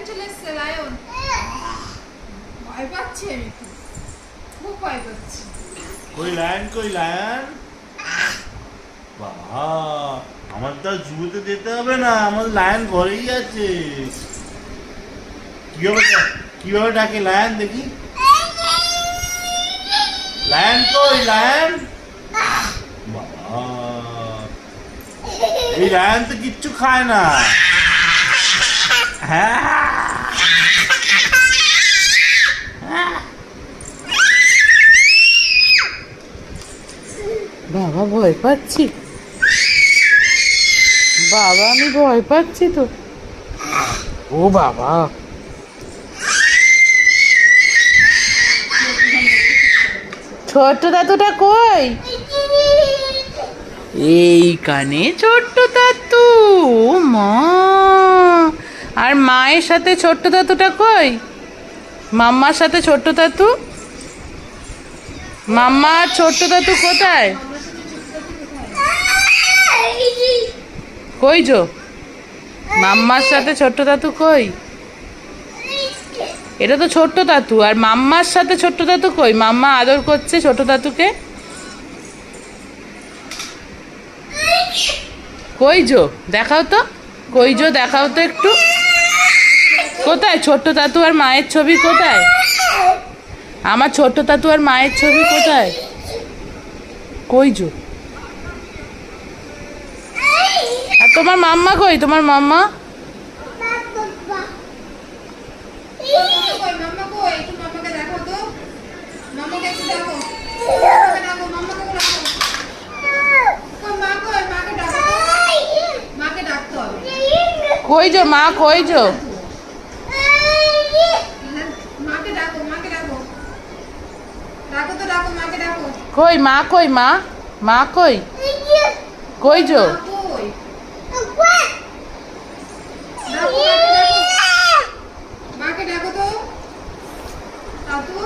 চলে এসছে লায়ন। ভয় পাচ্ছি আমি, খুব ভয় পাচ্ছি। কই লায়ন, কই লায়ন? বাবা, আমার তো জুতে যেতে হবে না, আমার লায়ন ঘরেই আছে। কিভাবে ডাকে লায়ন দেখি? লায়ন কই লায়ন? বাবা, এই লায়ন তো কিচ্ছু খায় না। হ্যাঁ, বাবা ভয় পাচ্ছি, বাবা আমি ভয় পাচ্ছি তো। ও বাবা, ছোট্ট দাদুটা কই? এইখানে ছোট্ট দাদু। ও মা, আর মায়ের সাথে ছোট্ট দাদুটা কই? মাম্মার সাথে ছোট্ট দাদু। মাম্মা আর ছোট্ট দাদু কোথায়? কই যো? মাম্মার সাথে ছোট্ট দাদু কই? এটা তো ছোট্ট দাদু, আর মাম্মার সাথে ছোট্ট দাদু কই? মাম্মা আদর করছে ছোট দাদুকে। কই যো? দেখাও তো, কই যো? দেখাও তো একটু। কোথায় ছোট্ট দাদু আর মায়ের ছবি কোথায়? আমার ছোট্ট দাদু আর মায়ের ছবি কোথায়? কই যো? আর তোমার মাম্মা কই? তোমার মাম্মা? মাম্মা কই? একটু মাম্মাকে দেখো তো, মাম্মাকে একটু দেখো, মাম্মাকে ডাকো, মাম্মাকে ডাকো। কই মা কই? মাকে ডাকো তো, মাকে ডাকতে হবে। কই যো মা? কই যো? মাকে ডাকো, মাকে ডাকো, ডাকো তো, ডাকো, মাকে ডাকো। কই মা? কই মা? মা কই? কই যো? মা কই? ডাকো, মাকে ডাকো তো, দাদু।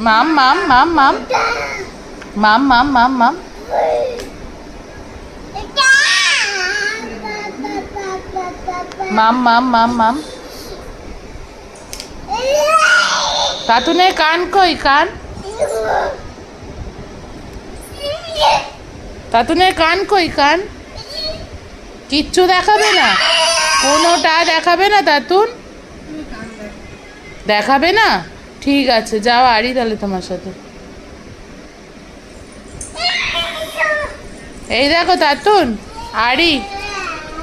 মাম মাম মাম মাম মাম মাম মাম মাম। মাম মাম মাম মাম। কাতুনের কান কই? কান? কাতুনের কান কই? কান? কিচ্ছু দেখাবে না? কোনোটা দেখাবে না তাতুন? দেখাবে না? ঠিক আছে, যাও আরি তাহলে তোমার সাথে। এই দেখো তাতুন, আরি।